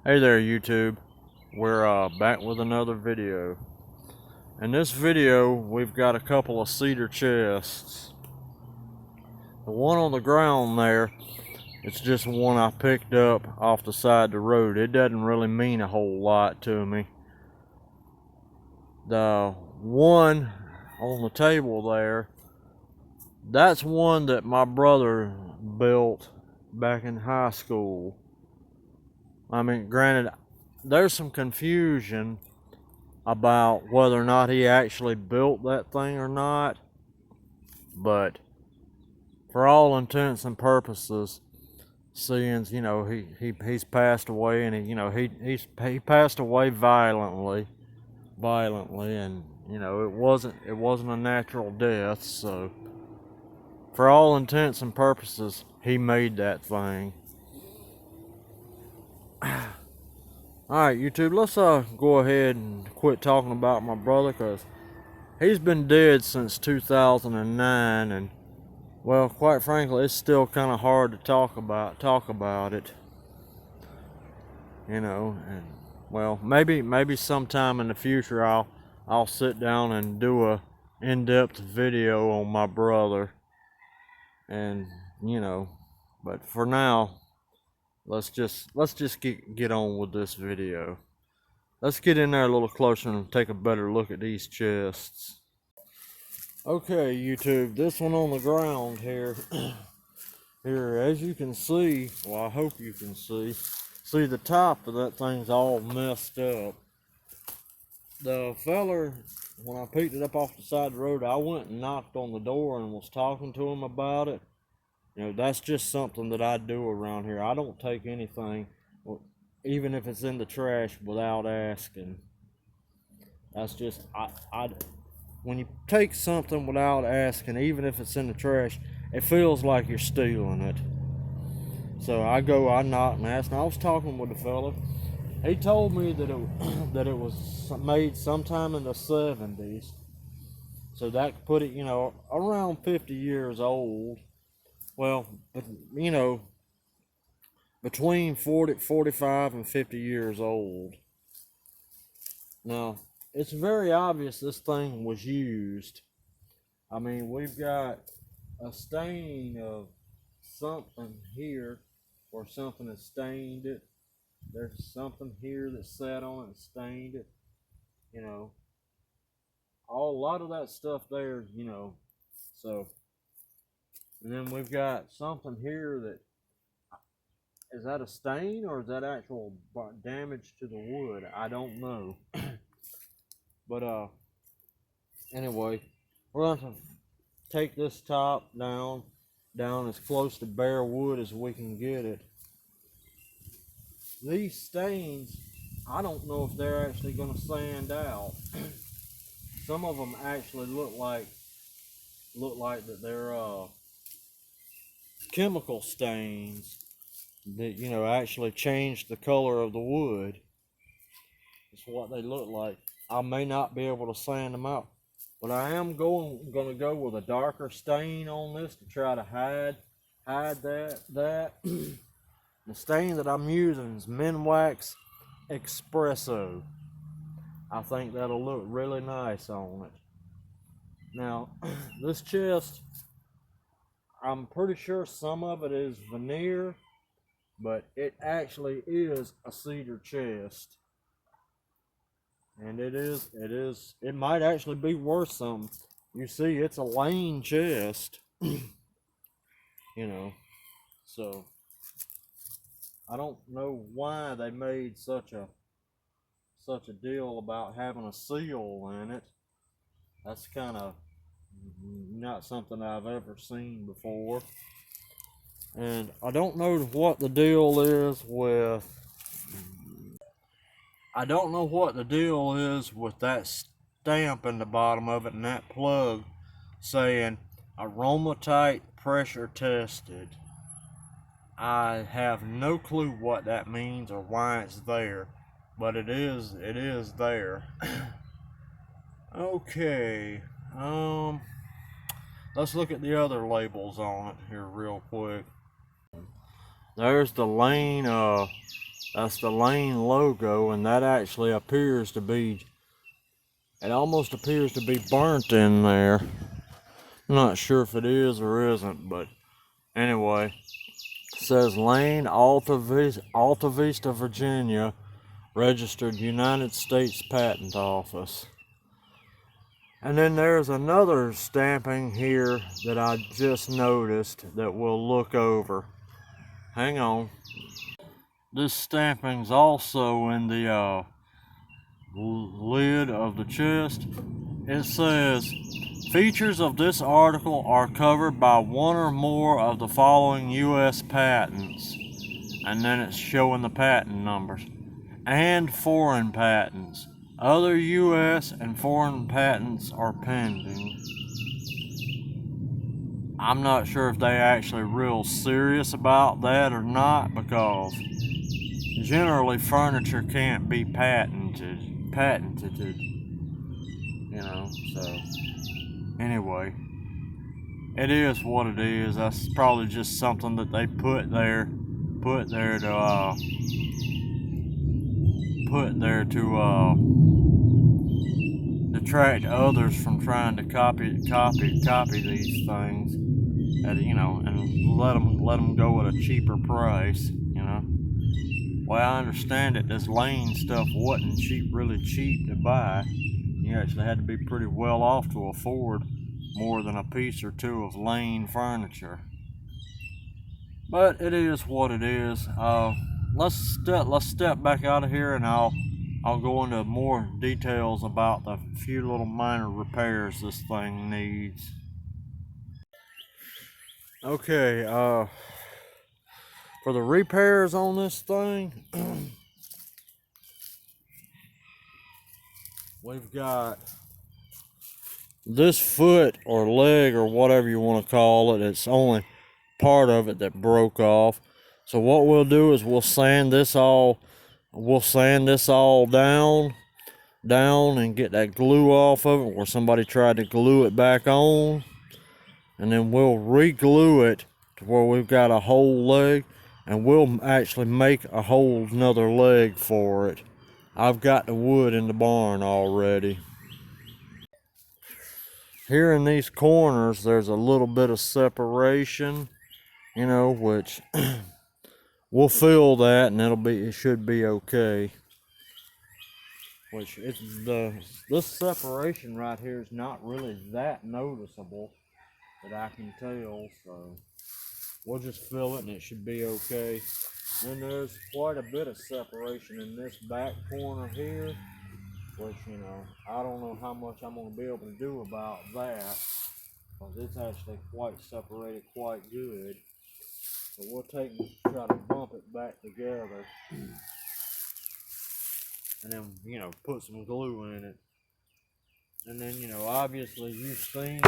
Hey there YouTube, we're back with another video. In this video we've got a couple of cedar chests. The one on the ground there, it's just one I picked up off the side of the road. It doesn't really mean a whole lot to me. The one on the table there, that's one that my brother built back in high school. I mean, granted, there's some confusion about whether or not he actually built that thing or not, but for all intents and purposes, seeing he's passed away, and he passed away violently, and it wasn't a natural death. So for all intents and purposes, he made that thing. Alright YouTube, let's go ahead and quit talking about my brother, because he's been dead since 2009, and well, quite frankly, it's still kind of hard to talk about it. And well, maybe sometime in the future I'll sit down and do a in-depth video on my brother. And but for now, let's just get on with this video. Let's get in there a little closer and take a better look at these chests. Okay, YouTube, this one on the ground here, as you can see, well, I hope you can see the top of that thing's all messed up. The feller, when I picked it up off the side of the road, I went and knocked on the door and was talking to him about it. That's just something that I do around here. I don't take anything, even if it's in the trash, without asking. That's just, when you take something without asking, even if it's in the trash, it feels like you're stealing it. So I knock and ask. And I was talking with the fella. He told me that it was made sometime in the 70s. So that put it, around 50 years old. Well, between 45 and 50 years old. Now, it's very obvious this thing was used. I mean, we've got a stain of something here, or something has stained it. There's something here that sat on it and stained it. A lot of that stuff there, so. And then we've got something here that, is that a stain or is that actual damage to the wood? I don't know. But anyway, we're going to take this top down as close to bare wood as we can get it. These stains, I don't know if they're actually going to sand out. Some of them actually look like that they're chemical stains that actually change the color of the wood. That's what they look like. I may not be able to sand them out, but I am going to go with a darker stain on this to try to hide that. The stain that I'm using is Minwax Espresso. I think that'll look really nice on it. Now, this chest, I'm pretty sure some of it is veneer, but it actually is a cedar chest. And it might actually be worth something. You see, it's a Lane chest. So I don't know why they made such a deal about having a seal in it. That's kind of not something I've ever seen before. And I don't know what the deal is with that stamp in the bottom of it and that plug saying aromatite pressure tested. I have no clue what that means or why it's there, but it is there. Okay, let's look at the other labels on it here real quick. There's the Lane That's the Lane logo, and that actually appears to be, it almost appears to be burnt in there. I'm not sure if it is or isn't, but anyway, it says Lane, Alta Vista, Virginia, registered United States Patent Office. And then there's another stamping here that I just noticed that we'll look over. Hang on. This stamping's also in the lid of the chest. It says, features of this article are covered by one or more of the following U.S. patents. And then it's showing the patent numbers. And foreign patents. Other U.S. and foreign patents are pending. I'm not sure if they actually real serious about that or not, because generally furniture can't be patented, you know, so anyway, it is what it is. That's probably just something that they put there to detract others from trying to copy these things, and you know, and let them go at a cheaper price, you know. Well, I understand it, this Lane stuff wasn't really cheap to buy. You actually had to be pretty well off to afford more than a piece or two of Lane furniture. But it is what it is. Let's step back out of here, and I'll go into more details about the few little minor repairs this thing needs. Okay, for the repairs on this thing, we've got this foot or leg or whatever you want to call it. It's only part of it that broke off. So what we'll do is we'll sand this all down and get that glue off of it where somebody tried to glue it back on, and then we'll re-glue it to where we've got a whole leg, and we'll actually make a whole another leg for it. I've got the wood in the barn already. Here in these corners there's a little bit of separation, you know, which we'll fill that and it should be okay. Which this separation right here is not really that noticeable that I can tell, so we'll just fill it and it should be okay. Then there's quite a bit of separation in this back corner here, which, you know, I don't know how much I'm going to be able to do about that, because it's actually quite separated quite good. So we'll try to bump it back together, and then, you know, put some glue in it. And then, you know, obviously you've seen,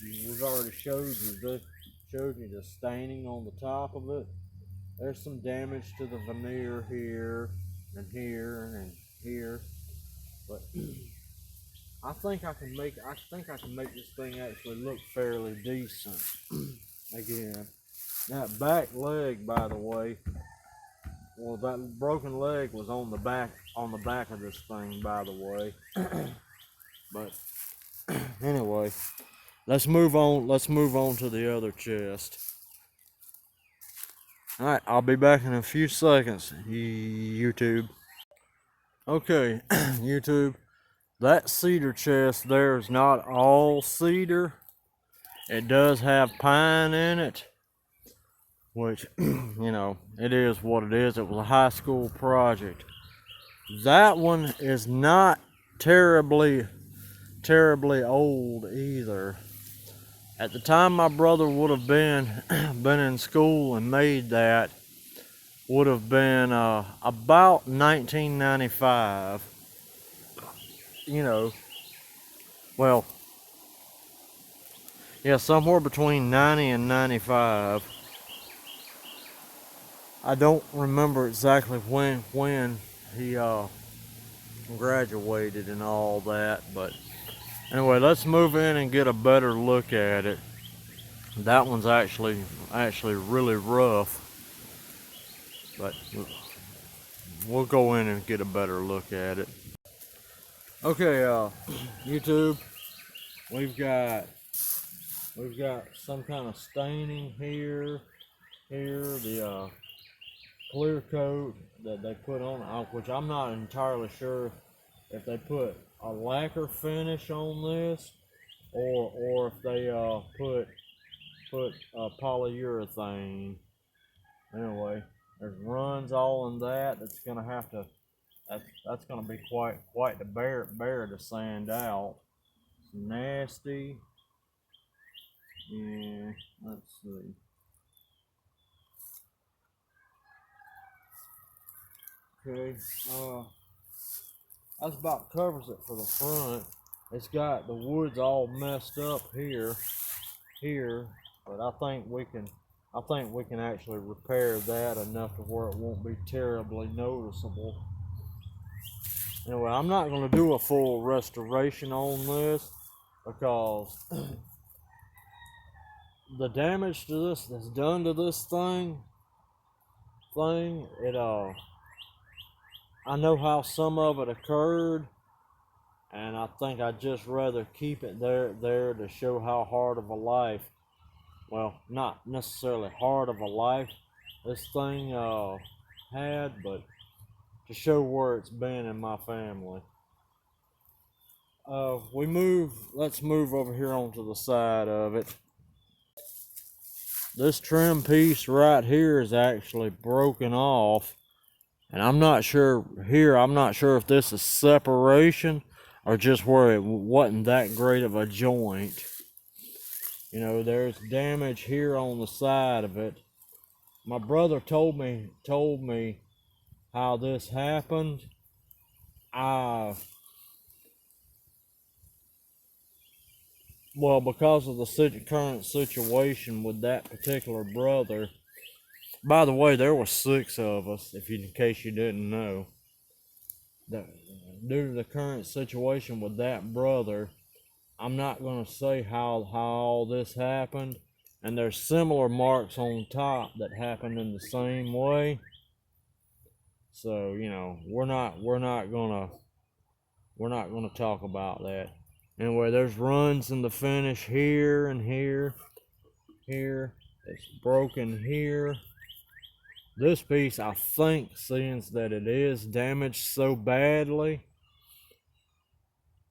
we've already showed you the staining on the top of it. There's some damage to the veneer here and here and here, but I think I can make this thing actually look fairly decent. Again, that back leg, by the way, well, that broken leg was on the back of this thing, by the way. But anyway, let's move on to the other chest. All right, I'll be back in a few seconds, YouTube. Okay, YouTube, that cedar chest there is not all cedar. It does have pine in it, which, you know, it is what it is. It was a high school project. That one is not terribly old either. At the time my brother would have been in school and made that, would have been about 1995. You know, well, yeah, somewhere between 90 and 95. I don't remember exactly when he graduated and all that, but anyway, let's move in and get a better look at it. That one's actually really rough, but we'll go in and get a better look at it. Okay, YouTube, we've got some kind of staining here, the clear coat that they put on, which I'm not entirely sure if they put a lacquer finish on this or if they put polyurethane. Anyway, there's runs all in that. That's gonna have to that's gonna be quite the bear to sand out. It's nasty. Yeah, let's see. Okay, that's about covers it for the front. It's got the woods all messed up here, but I think we can actually repair that enough to where it won't be terribly noticeable. Anyway, I'm not going to do a full restoration on this because the damage to this that's done to this thing, I know how some of it occurred, and I think I'd just rather keep it there to show how hard of a life, well, not necessarily hard of a life this thing had, but to show where it's been in my family. Let's move over here onto the side of it. This trim piece right here is actually broken off, and I'm not sure if this is separation or just where it wasn't that great of a joint. You know, there's damage here on the side of it. My brother told me how this happened. Well, because of the current situation with that particular brother. By the way, there were 6 of us, in case you didn't know. Due to the current situation with that brother, I'm not going to say how all this happened, and there's similar marks on top that happened in the same way. So, you know, we're not gonna talk about that. Anyway, there's runs in the finish here and here. It's broken here. This piece, I think, seeing that it is damaged so badly,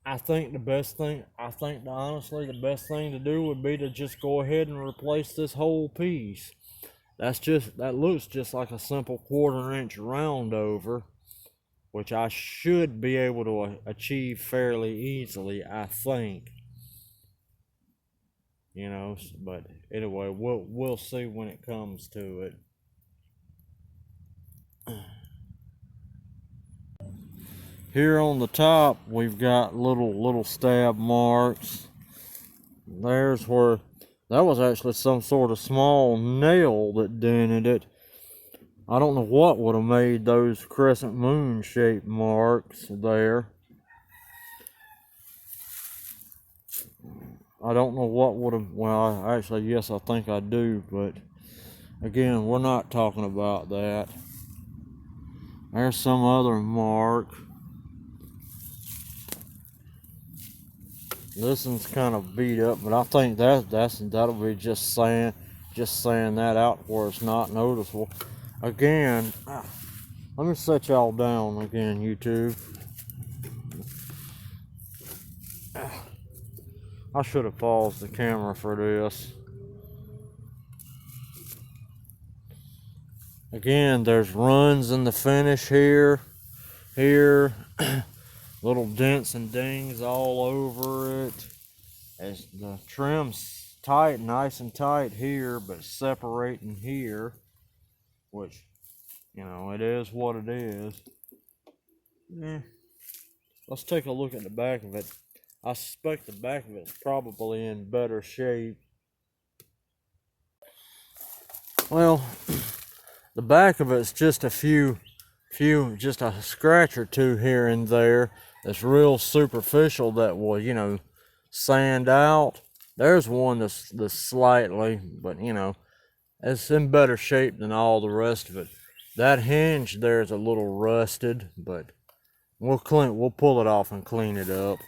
honestly, the best thing to do would be to just go ahead and replace this whole piece. That looks just like a simple 1/4 inch round over, which I should be able to achieve fairly easily, I think. You know, but anyway, we'll see when it comes to it. Here on the top, we've got little stab marks. There's where that was actually some sort of small nail that dented it. I don't know what would have made those crescent moon shaped marks there. I don't know what would have, well, actually, yes, I think I do, but again, we're not talking about that. There's some other mark. This one's kind of beat up, but I think that'll be just saying that out where it's not noticeable. Again, let me set y'all down again, YouTube. I should have paused the camera for this. Again, there's runs in the finish here, little dents and dings all over it. As the trim's tight, nice and tight here, but separating here, which, you know, it is what it is. Let's take a look at the back of it. I suspect the back of it's probably in better shape. Well, the back of it's just just a scratch or two here and there that's real superficial that will, you know, sand out. There's one that's slightly, but you know, it's in better shape than all the rest of it. That hinge there is a little rusted, but we'll pull it off and clean it up.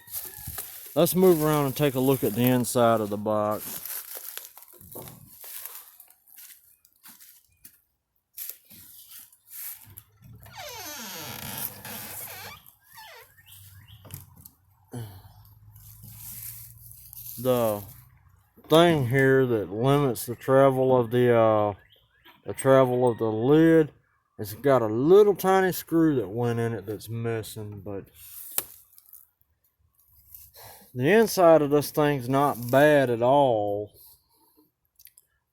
Let's move around and take a look at the inside of the box. The thing here that limits the travel of the lid, it's got a little tiny screw that went in it that's missing, but the inside of this thing's not bad at all.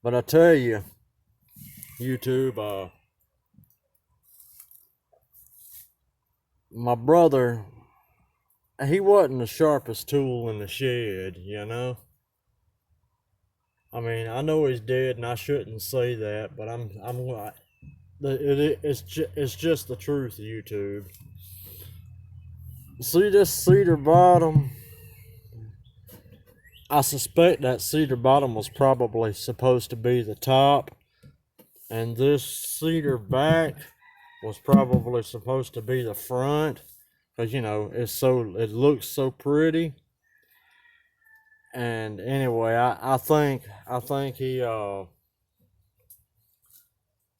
But I tell you, YouTube, my brother, he wasn't the sharpest tool in the shed, you know. I mean, I know he's dead, and I shouldn't say that, but I'm like, it's just the truth, YouTube. See this cedar bottom? I suspect that cedar bottom was probably supposed to be the top, and this cedar back was probably supposed to be the front, because you know it looks so pretty. And anyway, I think he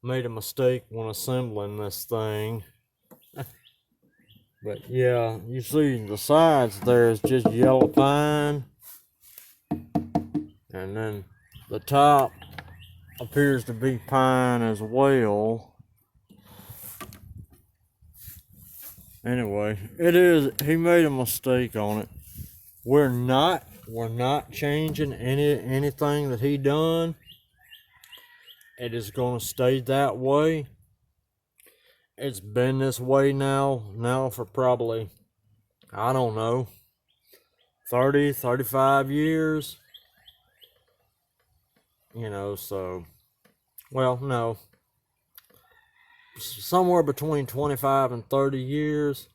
made a mistake when assembling this thing. But yeah, you see the sides there is just yellow pine, and then the top appears to be pine as well. Anyway, he made a mistake on it. We're not changing anything that he done. It is going to stay that way. It's been this way now for probably, I don't know, 35 years. You know, so, well, no, somewhere between 25 and 30 years.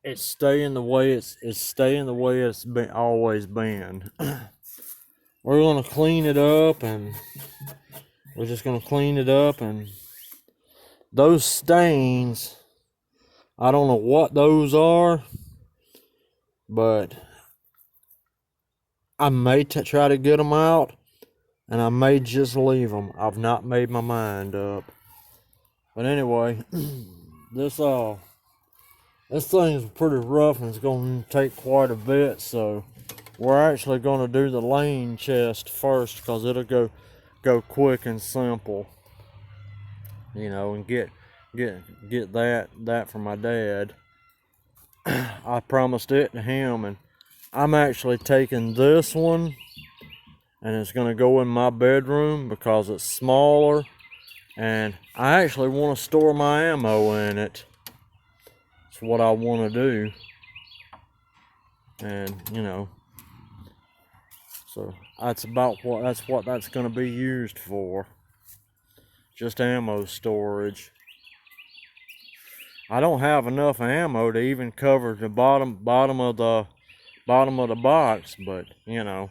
It's staying the way it's been always been. We're gonna clean it up, and we're just gonna clean it up, and those stains, I don't know what those are, but I may try to get them out, and I may just leave them. I've not made my mind up. But anyway, this thing's pretty rough, and it's going to take quite a bit, so we're actually going to do the lane chest first, because it'll go quick and simple, you know, and get that for my dad. I promised it to him, and I'm actually taking this one, and it's going to go in my bedroom because it's smaller, and I actually want to store my ammo in it. It's what I want to do, and you know, so that's what that's going to be used for, just ammo storage. I don't have enough ammo to even cover the bottom of the box, but you know,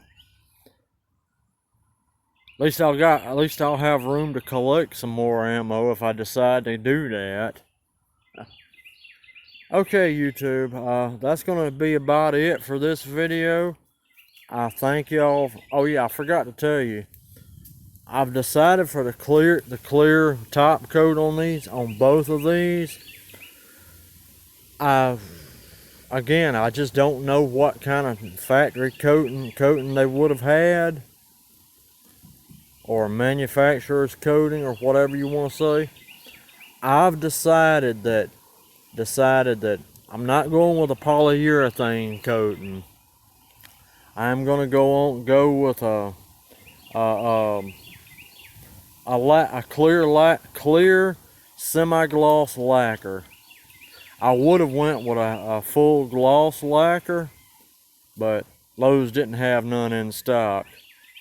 at least I'll have room to collect some more ammo if I decide to do that. Okay, YouTube, that's going to be about it for this video. I thank y'all. Oh yeah, I forgot to tell you, I've decided for the clear top coat on both of these. I just don't know what kind of factory coating they would have had, or manufacturer's coating, or whatever you want to say. I've decided that I'm not going with a polyurethane coating. I'm gonna go with a clear semi-gloss lacquer. I would have went with a full gloss lacquer, but Lowe's didn't have none in stock,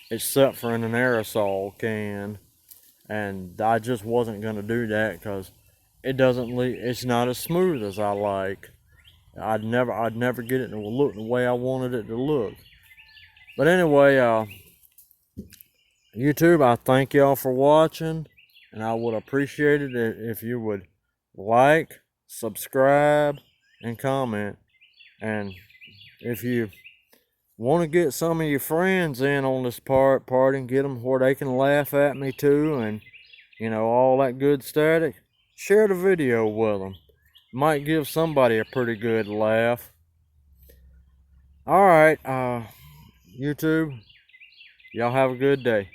except for in an aerosol can, and I just wasn't gonna do that because it's not as smooth as I like. I'd never get it to look the way I wanted it to look. But anyway, YouTube, I thank y'all for watching, and I would appreciate it if you would like, subscribe, and comment. And if you want to get some of your friends in on this party and get them where they can laugh at me too, and you know, all that good static, share the video with them. Might give somebody a pretty good laugh. All right, YouTube, y'all have a good day.